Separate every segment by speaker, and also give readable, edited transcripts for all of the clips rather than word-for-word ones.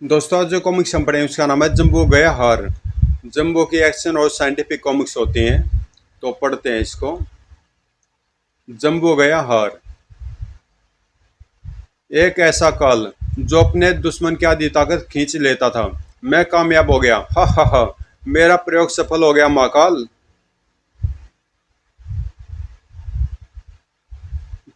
Speaker 1: दोस्तों, आज जो कॉमिक्स हम पढ़े हैं उसका नाम है जंबो गया हार। जंबो की एक्शन और साइंटिफिक कॉमिक्स होती हैं, तो पढ़ते हैं इसको। जंबो गया हार। एक ऐसा काल जो अपने दुश्मन की आधी ताकत खींच लेता था। मैं कामयाब हो गया, हा हा हा। मेरा प्रयोग सफल हो गया महाकाल।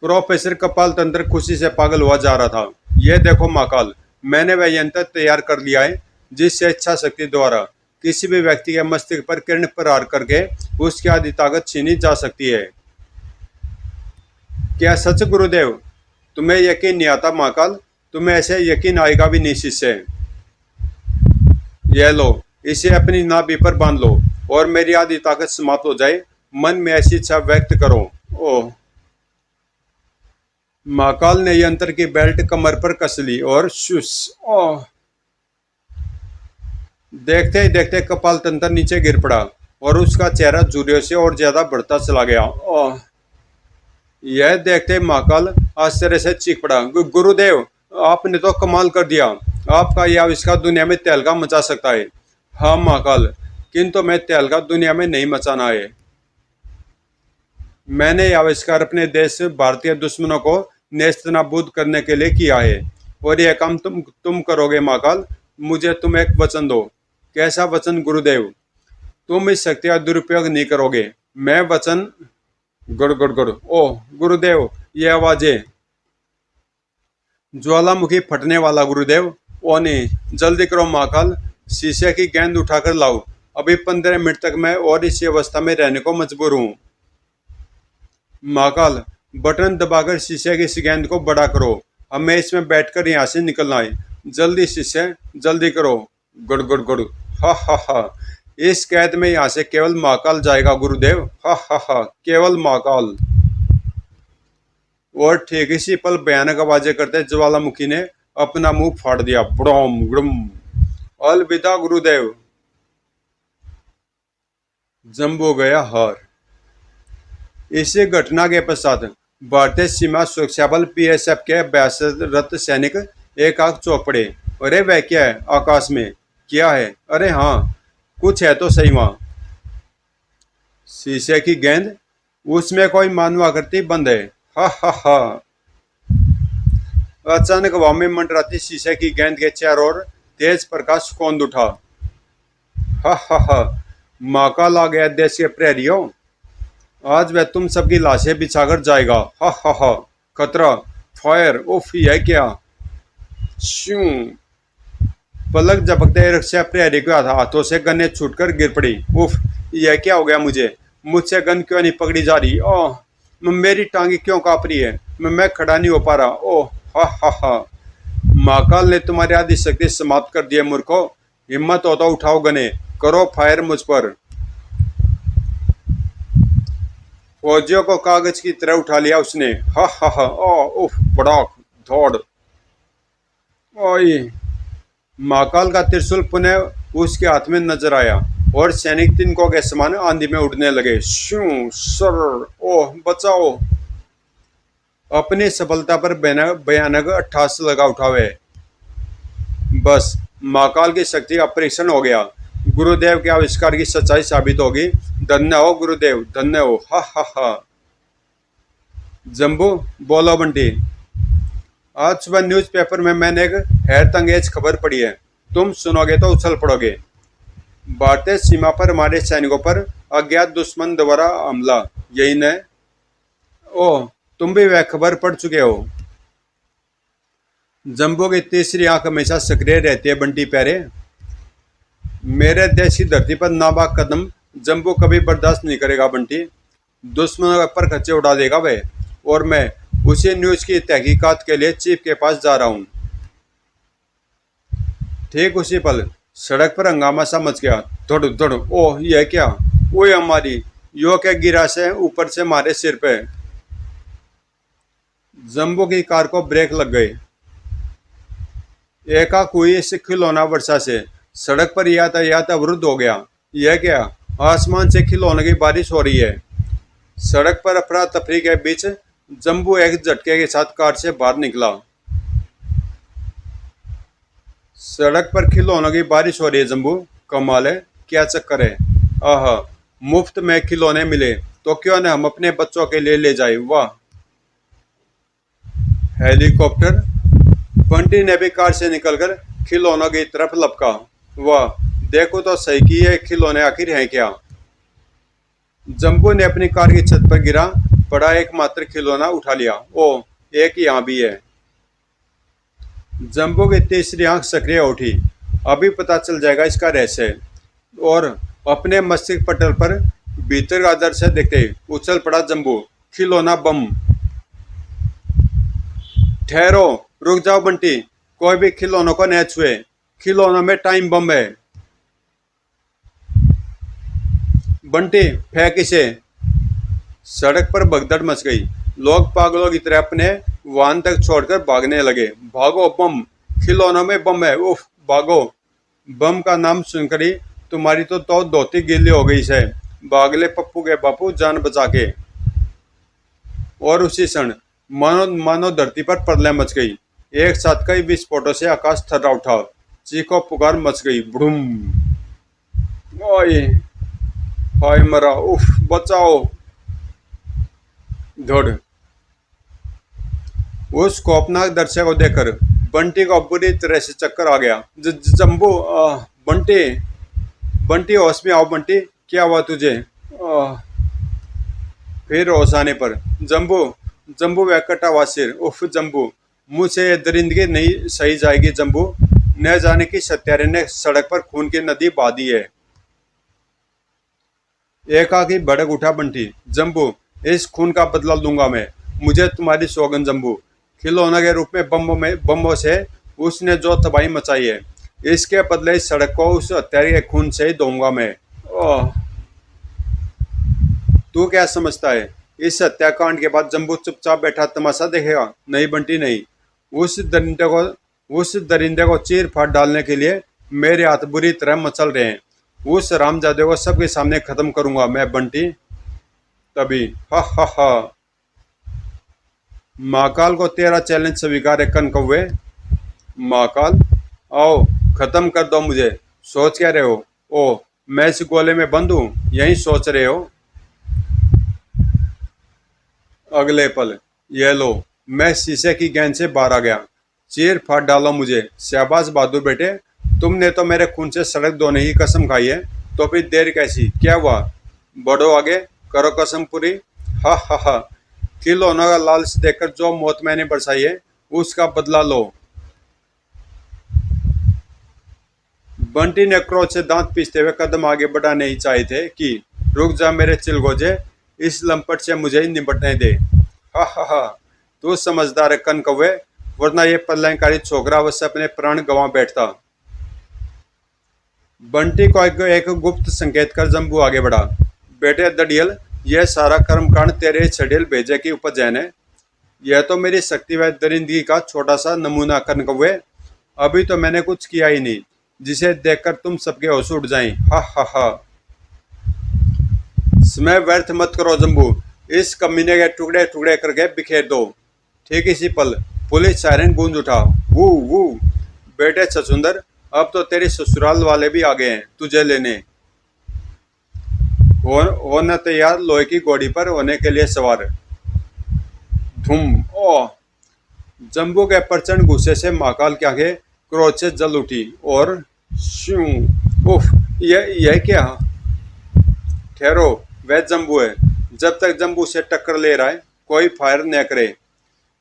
Speaker 1: प्रोफेसर कपाल तंत्र खुशी से पागल हुआ जा रहा था। यह देखो महाकाल, मैंने वह यंत्र तैयार कर लिया है जिससे इच्छा शक्ति द्वारा किसी भी व्यक्ति के मस्तिष्क पर किरण प्रहार करके उसकी आधी ताकत छीनी जा सकती है। क्या सच गुरुदेव? तुम्हें यकीन नहीं आता महाकाल? तुम्हें ऐसे यकीन आएगा भी नहीं शिष्य। यह लो, इसे अपनी नाभि पर बांध लो और मेरी आधी ताकत समाप्त हो जाए। मन में ऐसी इच्छा व्यक्त करो। ओह। महाकाल ने यंत्र की बेल्ट कमर पर कस ली और शुस। ओह। देखते ही देखते कपाल तंत्र नीचे गिर पड़ा और उसका चेहरा झुर्रियों से और ज्यादा बढ़ता चला गया। ओह। यह देखते महाकाल आश्चर्य से चीख पड़ा, गुरुदेव, आपने तो कमाल कर दिया। आपका यह आविष्कार दुनिया में तहलका मचा सकता है। हाँ महाकाल, किंतु मैं तहलका दुनिया में नहीं मचाना है। मैंने यह आविष्कार अपने देश भारतीय दुश्मनों को नेस्तनाबूद करने के लिए किया है, और यह काम तुम करोगे महाकाल। मुझे तुम एक वचन दो। कैसा वचन गुरुदेव? तुम इस शक्ति का दुरुपयोग नहीं करोगे। मैं वचन। गुड़ गुड़ गुड़। ओह गुरुदेव, ये आवाजें। ज्वालामुखी फटने वाला गुरुदेव। ओ नहीं, जल्दी करो महाकाल। शीशे की गेंद उठाकर लाओ। अभी 15 मिनट तक मैं और इसी अवस्था में रहने को मजबूर हूँ। महाकाल, बटन दबाकर शीशे की इस गेंद को बड़ा करो। हमें इसमें बैठकर यहाँ से निकलना है। जल्दी शीशे, जल्दी करो। गुड़ गुड़ गुड़। हा हा हा। इस कैद में यहाँ से केवल महाकाल जाएगा गुरुदेव। हा हा हा, केवल महाकाल। और ठीक इसी पल भयानक आवाजें करते ज्वालामुखी ने अपना मुंह फाड़ दिया। ब्रोम ग्रुम। अलविदा गुरुदेव। जंबो गया हार। इसी घटना के पश्चात भारतीय सीमा सुरक्षा बल बीएसएफ के अभ्यासरत सैनिक एक आग चौंक पड़े। अरे वह क्या है आकाश में? क्या है? अरे हाँ, कुछ है तो सही वहां। शीशे की गेंद, उसमें कोई मानव आकृति बंद है। हा हा हा। अचानक हवा में मंडराती शीशे की गेंद के चारों ओर तेज प्रकाश कौंध उठा। हा हा हा। महाकाल आ गया देश के प्रहरियों। आज वह तुम सबकी लाशें बिछाकर जाएगा। हा हा हा। खतरा। फायर। उफ, यह क्या? श्यू। पलक झपकते रक्षा प्रहरी के हाथों से गन्ने छूटकर गिर पड़ी। उफ, यह क्या हो गया मुझे? मुझसे गन क्यों नहीं पकड़ी जा रही? ओह, मेरी टांगी क्यों कांप रही है? मैं खड़ा नहीं हो पा रहा। ओह। हा हा हा। महाकाल ने तुम्हारी आदि शक्ति समाप्त कर दी है मूर्खो। हिम्मत हो तो उठाओ गने, करो फायर मुझ पर। फौजियों को कागज की तरह उठा लिया उसने। हा हा हा। ओ उफ, बड़ाक। धौड़। ओए। महाकाल का त्रिशूल पुनः उसके हाथ में नजर आया और सैनिक तिनकों के समान आंधी में उड़ने लगे। शू सर। ओह बचाओ। अपनी सफलता पर भयानक अट्ठास लगा उठा हुए। बस, महाकाल की शक्ति का परीक्षण हो गया। गुरुदेव के आविष्कार की सच्चाई साबित होगी। धन्य हो गुरुदेव, धन्य हो। हा हा हा। जम्बू, बोलो बंटी। आज सुबह न्यूज़पेपर में मैंने एक हैरत अंगेज खबर पढ़ी है। तुम सुनोगे तो उछल पड़ोगे। भारतीय सीमा पर हमारे सैनिकों पर अज्ञात दुश्मन द्वारा हमला। यही न? ओह, तुम भी वह खबर पढ़ चुके हो। जंबो की तीसरी आंख हमेशा सक्रिय रहती है बंटी प्यारे। मेरे देश की धरती पर नापाक कदम जंबो कभी बर्दाश्त नहीं करेगा बंटी। दुश्मनों पर खच्चे उड़ा देगा वह। और मैं उसी न्यूज की तहकीकात के लिए चीफ के पास जा रहा हूँ। ठीक उसी पल सड़क पर हंगामा सा मच गया। धड़ धड़। ओह, यह क्या? ओए हमारी यो के गिरा से ऊपर से मारे सिर पे। जंबो की कार को ब्रेक लग गए। एकाक हुई इस खिलौना वर्षा से सड़क पर यातायात अवरुद्ध हो गया। यह क्या? आसमान से खिलौने की बारिश हो रही है। सड़क पर अफरा तफरी के बीच जंबू एक झटके के साथ कार से बाहर निकला। सड़क पर खिलौनों की बारिश हो रही है जम्बू। कमाल है, क्या चक्कर है। आहा, मुफ्त में खिलौने मिले तो क्यों न हम अपने बच्चों के लिए ले जाए। वाह। हेलीकॉप्टर। बंटी ने भी कार से निकलकर खिलौनों की तरफ लपका। वाह, देखो तो सही कि ये खिलौने आखिर हैं क्या। जम्बू ने अपनी कार की छत पर गिरा पड़ा एकमात्र खिलौना उठा लिया। ओ, एक यहाँ भी है। जम्बो की तीसरी आंख सक्रिय उठी। अभी पता चल जाएगा इसका रहस्य। और अपने मस्तिष्क पटल पर भीतर का दृश्य देखते ही उछल पड़ा जम्बू। खिलौना बम। ठहरो, रुक जाओ बंटी, कोई भी खिलौनों को न छुए। खिलौनों में टाइम बम है। बंटी, फेंक इसे। सड़क पर भगदड़ मच गई। लोग पागलों की तरह अपने वाहन तक छोड़कर भागने लगे। भागो, बम। खिलौनों में बम है। उफ, भागो। बम का नाम सुनकर ही तुम्हारी तो धोती गीली हो गई से। भागले पप्पू के बापू, जान बचा के। और उसी क्षण मानो मानो धरती पर प्रलय मच गई। एक साथ कई विस्फोटों से आकाश थर्रा उठा। चीखो पुकार मच गई। बुड़ुम। ओए, हाय मरा। उफ, बचाओ। धड़। उस खौफनाक दृश्य को देखकर बंटी को बुरी तरह से चक्कर आ गया। जम्बू, बंटी। बंटी, होश में आओ बंटी, क्या हुआ तुझे। फिर होश आने पर जम्बू। जम्बू वह कटा हुआ सिर। उफ जम्बू, मुँह से ये दरिंदगी नहीं सही जाएगी जम्बू। न जाने की सत्यारे ने सड़क पर खून की नदी बहा दी है। एकाकी भड़क उठा बंटी। जम्बू, इस खून का बदला लूंगा मैं। मुझे तुम्हारी सौगंध जम्बू। खिलौना के रूप में बम्बों से उसने जो तबाही मचाई है, इसके बदले इस सड़क को उस हत्यारे के खून से ही दूंगा मैं। ओह, तू क्या समझता है इस हत्याकांड के बाद जम्बू चुपचाप बैठा तमाशा देखेगा। नहीं बंटी, नहीं। उस दरिंदे को चीर फाड़ डालने के लिए मेरे हाथ बुरी तरह मचल रहे हैं। उस रामजादे को सबके सामने खत्म करूंगा मैं बंटी। तभी हा हा हा। महाकाल को तेरा चैलेंज स्वीकार है कनकौवे। महाकाल, आओ, खत्म कर दो मुझे। सोच क्या रहे हो। ओ, मैं इस गोले में बंद हूं, यही सोच रहे हो। अगले पल, ये लो, मैं शीशे की गेंद से बाहर आ गया। चीर फाड़ डालो मुझे। शाबाश बहादुर बेटे, तुमने तो मेरे खून से सड़क धोने की कसम खाई है, तो फिर देर कैसी। क्या हुआ, बढ़ो आगे, करो कसम पूरी। हा हा हा। खिलौनों का लालच देखकर जो मौत मैंने बरसाई है, उसका बदला लो। बंटी ने क्रोध से दांत पीसते हुए कदम आगे बढ़ाने ही चाहे थे कि रुक जा मेरे चिलगोजे, इस लंपट से मुझे ही निपटने दे। हा हा हा। तू समझदार है कनकौवे, वरना ये प्रलयकारी छोकरा अवश्य अपने प्राण गंवा बैठता। बंटी को एक गुप्त संकेत कर जम्बू आगे बढ़ा। बेटे दड़ियल, यह सारा कर्मकांड तेरे छड़ियल भेजे की उपज है। यह तो मेरी शक्ति व दरिंदगी का छोटा सा नमूना कनकौवे। अभी तो मैंने कुछ किया ही नहीं जिसे देखकर तुम सबके होश उड़ जाएं। हा हा हा। समय व्यर्थ मत करो जम्बू, इस कमीने के टुकड़े टुकड़े करके बिखेर दो। ठीक इसी पल पुलिस सायरन गूंज उठा। वू वू। बेटे छछुंदर, अब तो तेरे ससुराल वाले भी आ गए हैं तुझे लेने। होना तैयार, लोहे की घोड़ी पर होने के लिए सवार। धूम। ओह। जम्बू के प्रचंड गुस्से से महाकाल की आंखें क्रोध से जल उठी और श्यू। उफ, यह क्या। ठहरो, वह जम्बू है। जब तक जम्बू से टक्कर ले रहा है कोई फायर न करे।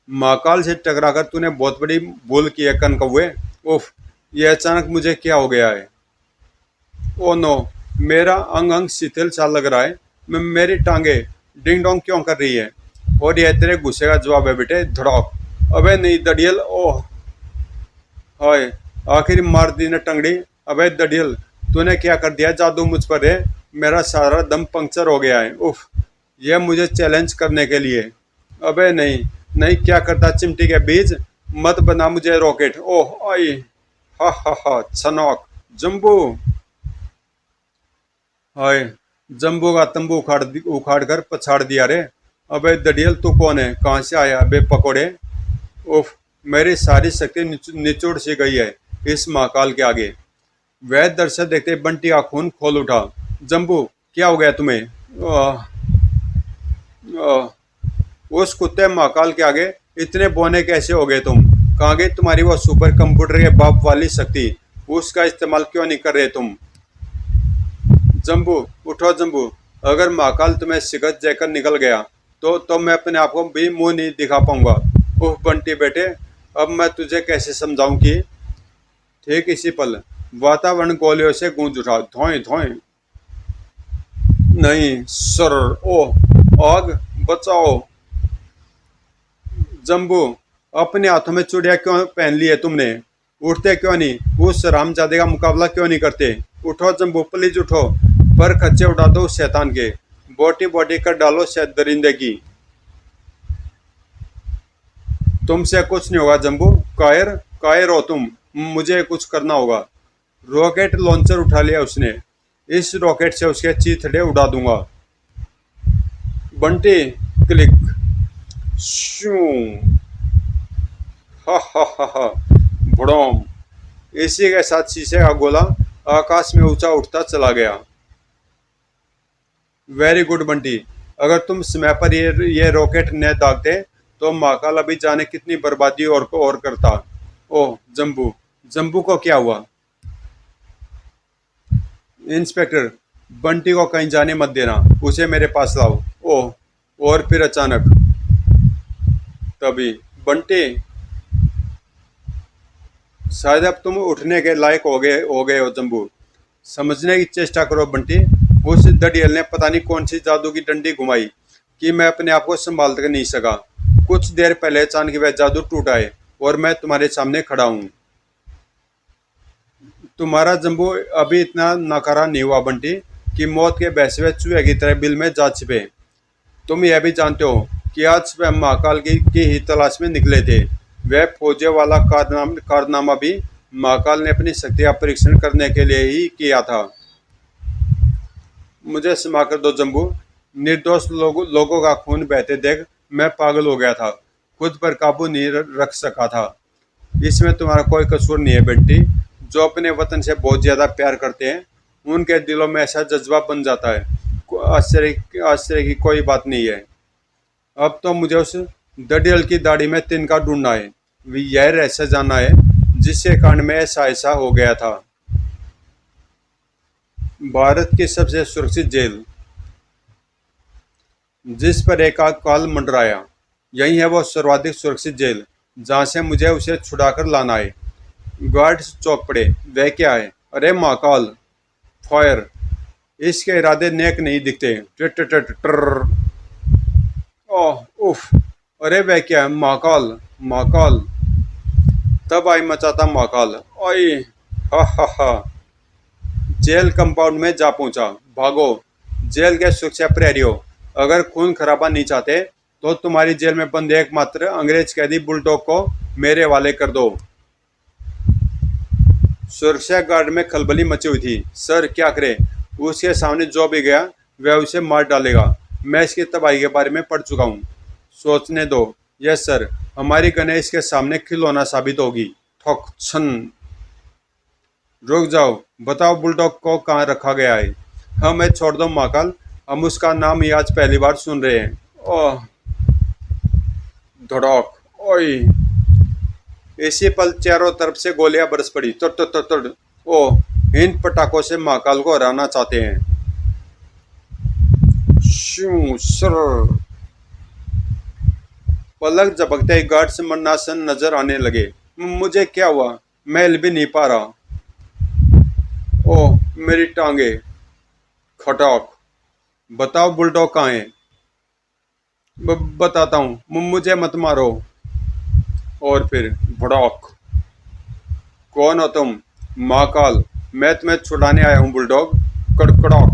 Speaker 1: महाकाल से टकराकर तूने बहुत बड़ी भूल की है कनकौवे। उफ, यह अचानक मुझे क्या हो गया है। ओ नो, मेरा अंग अंग शिथिल सा लग रहा है। मेरी टांगे डिंग डोंग क्यों कर रही है। और यह तेरे गुस्से का जवाब है बेटे। धड़ाक। अबे नहीं दड़ियल। ओह हाय, आखिर मार दी ने टंगड़ी। अबे दड़ियल, तूने क्या कर दिया जादू मुझ पर है। मेरा सारा दम पंक्चर हो गया है। उफ, यह मुझे चैलेंज करने के लिए। अबे नहीं नहीं, क्या करता चिमटी के बीज, मत बना मुझे रॉकेट। ओह आई। हा हा हा। छनौक। जम्बू। हाय, जम्बू का तंबू उखाड़ कर पछाड़ दिया रे। अबे दड़ियल, तू कौन है, कहाँ से आया। अबे पकोड़े। उफ, मेरी सारी शक्ति निचोड़ सी गई है। इस महाकाल के आगे। वह दृश्य देखते ही बंटी का खून खोल उठा। जंबू, क्या हो गया तुम्हें? आह, आह, उस कुत्ते महाकाल के आगे इतने बौने कैसे हो गए तुम? कहाँ गई तुम्हारी वो सुपर कंप्यूटर के बाप वाली शक्ति? उसका इस्तेमाल क्यों नहीं कर रहे तुम? जंबू, उठो जंबू। अगर महाकाल तुम्हें सिगत देकर निकल गया तो मैं अपने आप को भी मुंह नहीं दिखा पाऊंगा। ओह बंटी बेटे, अब मैं तुझे कैसे समझाऊं कि। ठीक इसी पल वातावरण गोलियों से गूंज उठा। धोएं धोएं। नहीं सर। ओह आग, बचाओ। जंबू, अपने हाथों में चूड़िया क्यों पहन ली है तुमने? उठते क्यों नहीं? उस रामजादे का मुकाबला क्यों नहीं करते? उठो जंबू, प्लीज उठो। पर खच्चे उड़ा दो उस शैतान के। बोटी बोटी कर डालो शायद दरिंदे की। तुमसे कुछ नहीं होगा जंबू। कायर कायर हो तुम। मुझे कुछ करना होगा। रॉकेट लॉन्चर उठा लिया उसने। इस रॉकेट से उसके चीथड़े उड़ा दूंगा। बंटी, क्लिक। शू। हा हा हा हा। भड़ोम। इसी के साथ शीशे का गोला आकाश में ऊंचा उठता चला गया। Very good Bunty. अगर तुम समय पर ये रॉकेट न दागते तो महाकाल अभी जाने कितनी बर्बादी और करता। ओह जंबू, जंबू को क्या हुआ? इंस्पेक्टर, बंटी को कहीं जाने मत देना। उसे मेरे पास लाओ। ओह, और फिर अचानक तभी बंटी, शायद अब तुम उठने के लायक हो गए हो जंबू। समझने की चेष्टा करो बंटी। उस दड़ियल ने पता नहीं कौन सी जादू की डंडी घुमाई कि मैं अपने आप को संभाल कर नहीं सका। कुछ देर पहले अचानक वह जादू टूटा है और मैं तुम्हारे सामने खड़ा हूँ। तुम्हारा जंबू अभी इतना नकारा नहीं हुआ बंटी कि मौत के बहसवे चूहे की तरह बिल में जा छिपे। तुम यह भी जानते हो कि आज सुबह हम महाकाल की ही तलाश में निकले थे। वह फौजियों वाला कारनामा भी महाकाल ने अपनी शक्ति का परीक्षण करने के लिए ही किया था। मुझे क्षमा कर दो जंबू। निर्दोष लोगों का खून बहते देख मैं पागल हो गया था। खुद पर काबू नहीं रख सका था। इसमें तुम्हारा कोई कसूर नहीं है बेटी। जो अपने वतन से बहुत ज्यादा प्यार करते हैं उनके दिलों में ऐसा जज्बा बन जाता है। आश्चर्य की कोई बात नहीं है। अब तो मुझे उस दड़ियल की दाढ़ी में तिनका ढूंढना है। यह रहस्य जानना है जिसके कारण में ऐसा हो गया था। भारत की सबसे सुरक्षित जेल जिस पर एक आग काल मंडराया, यही है वो सर्वाधिक सुरक्षित जेल जहां से मुझे उसे छुड़ाकर लाना है। गार्ड्स चौक पड़े। वह क्या है? अरे महाकाल! फायर! इसके इरादे नेक नहीं दिखते। टर। ओह उफ! अरे वह क्या है? महाकाल! महाकाल! तब आई मचाता महाकाल। ओए! हा हा हा! जेल कंपाउंड में जा पहुंचा। भागो जेल के सुरक्षा प्रहरियों। अगर खून खराबा नहीं चाहते तो तुम्हारी जेल में बंद एकमात्र अंग्रेज कैदी बुलडॉग को मेरे वाले कर दो। सुरक्षा गार्ड में खलबली मची हुई थी। सर क्या करे? उसके सामने जो भी गया वह उसे मार डालेगा। मैं इसकी तबाही के बारे में पढ़ चुका हूँ। सोचने दो। यस सर, हमारी गने इसके सामने खिलौना साबित होगी। ठोक छन। रुक जाओ, बताओ बुलडॉग को कहाँ रखा गया है? हमें छोड़ दो महाकाल, हम उसका नाम ही आज पहली बार सुन रहे हैं। ओह! धड़क। ओए! इसी पल चारों तरफ से गोलियां बरस पड़ी। तुड़ तुड़ तुड़ तुड़। ओह! इन पटाखों से महाकाल को हराना चाहते हैं। शू सर। पलक झपकते ही गार्ड्स मरनासन नजर आने लगे। मुझे क्या हुआ? मैं हिल भी नहीं पा रहा। ओह मेरी टांगे! खटाक। बताओ बुलडॉग कहाँ है? बताता हूँ, मुझे मत मारो। और फिर भड़ाक। कौन हो तुम? महाकाल, मैं तुम्हें छुड़ाने आया हूँ बुलडॉग। कड़कड़ाक।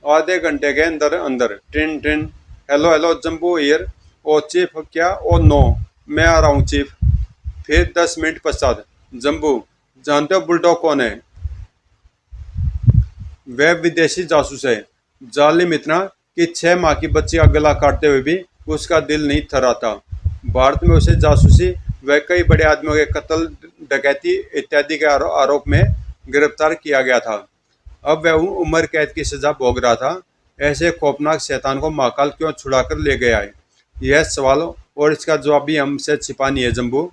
Speaker 1: आधे घंटे के अंदर अंदर। टिन टिन। Hello hello Jumbo here. Oh chief क्या? ओ नो, मैं आ रहा हूँ चीफ। फिर 10 मिनट पश्चात। जंबू, जानते हो बुलडॉग कौन है? वह विदेशी जासूस है। जालिम इतना कि 6 माह की बच्ची का गला काटते हुए भी उसका दिल नहीं थराता। भारत में उसे जासूसी वह कई बड़े आदमियों के कत्ल, डकैती इत्यादि के आरोप में गिरफ्तार किया गया था। अब वह उम्र कैद की सजा भोग रहा था। ऐसे खौफनाक शैतान को महाकाल क्यों छुड़ाकर ले गया है? यह सवाल और इसका जवाब भी हमसे छिपा नहीं है जम्बू।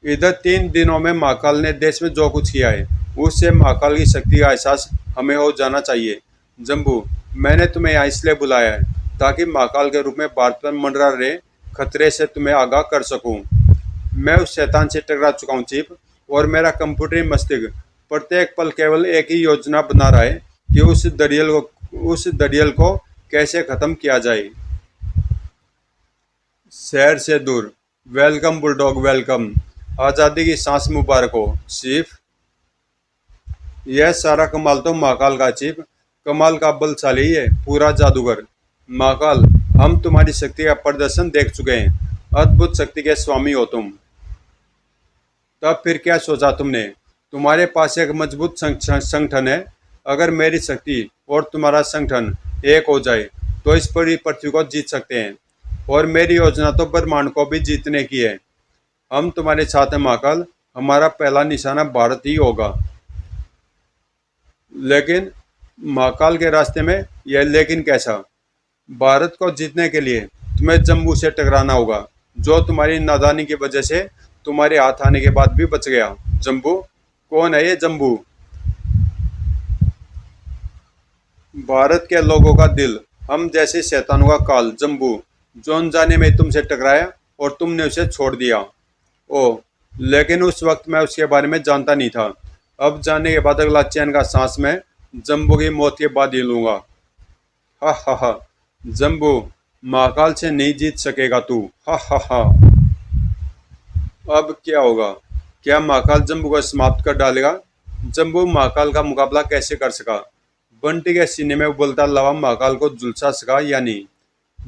Speaker 1: इधर 3 दिनों में महाकाल ने देश में जो कुछ किया है, उससे महाकाल की शक्ति का एहसास हमें हो जाना चाहिए। जम्बू, मैंने तुम्हें यहाँ इसलिए बुलाया है ताकि महाकाल के रूप में भारत पर मंडरा रहे खतरे से तुम्हें आगाह कर सकूं। मैं उस शैतान से टकरा चुका हूँ चीफ, और मेरा कंप्यूटरी मस्तिष्क प्रत्येक पल केवल एक ही योजना बना रहा है कि उस दरियल को कैसे खत्म किया जाए। शहर से दूर। Welcome bulldog, welcome. आज़ादी की सांस मुबारक हो चीफ। यह सारा कमाल तो महाकाल का चीफ। कमाल का बलशाली है, पूरा जादूगर। महाकाल, हम तुम्हारी शक्ति का प्रदर्शन देख चुके हैं। अद्भुत शक्ति के स्वामी हो तुम। तब फिर क्या सोचा तुमने? तुम्हारे पास एक मजबूत संगठन है। अगर मेरी शक्ति और तुम्हारा संगठन एक हो जाए तो इस पूरी पृथ्वी को जीत सकते हैं। और मेरी योजना तो ब्रह्मांड को भी जीतने की है। हम तुम्हारे साथ हैं महाकाल। हमारा पहला निशाना भारत ही होगा। लेकिन महाकाल के रास्ते में यह लेकिन कैसा? भारत को जीतने के लिए तुम्हें जम्बू से टकराना होगा, जो तुम्हारी नादानी की वजह से तुम्हारे हाथ आने के बाद भी बच गया। जम्बू? कौन है ये जम्बू? भारत के लोगों का दिल, हम जैसे शैतानों का काल। जम्बू, जो अनजाने में तुमसे टकराया और तुमने उसे छोड़ दिया। ओह, लेकिन उस वक्त मैं उसके बारे में जानता नहीं था। अब जानने के बाद अगला चैन का सांस मैं जम्बू की मौत के बाद ही लूंगा। हा हा हा। जम्बू, महाकाल से नहीं जीत सकेगा तू। हा हा हा। अब क्या होगा? क्या महाकाल जम्बू को समाप्त कर डालेगा? जम्बू महाकाल का मुकाबला कैसे कर सका? बंटी के सीने में उबलता लवा महाकाल को झुलसा सका या नहीं?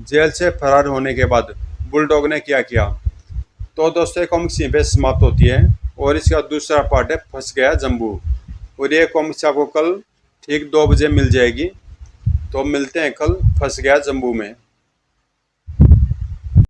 Speaker 1: जेल से फरार होने के बाद बुलडॉग ने क्या किया? तो दोस्तों, ये कॉमिक्स यहीं पे समाप्त होती है और इसका दूसरा पार्ट है फंस गया जम्बू। और ये कॉमिक्स आपको कल ठीक 2 बजे मिल जाएगी। तो मिलते हैं कल फंस गया जम्बू में।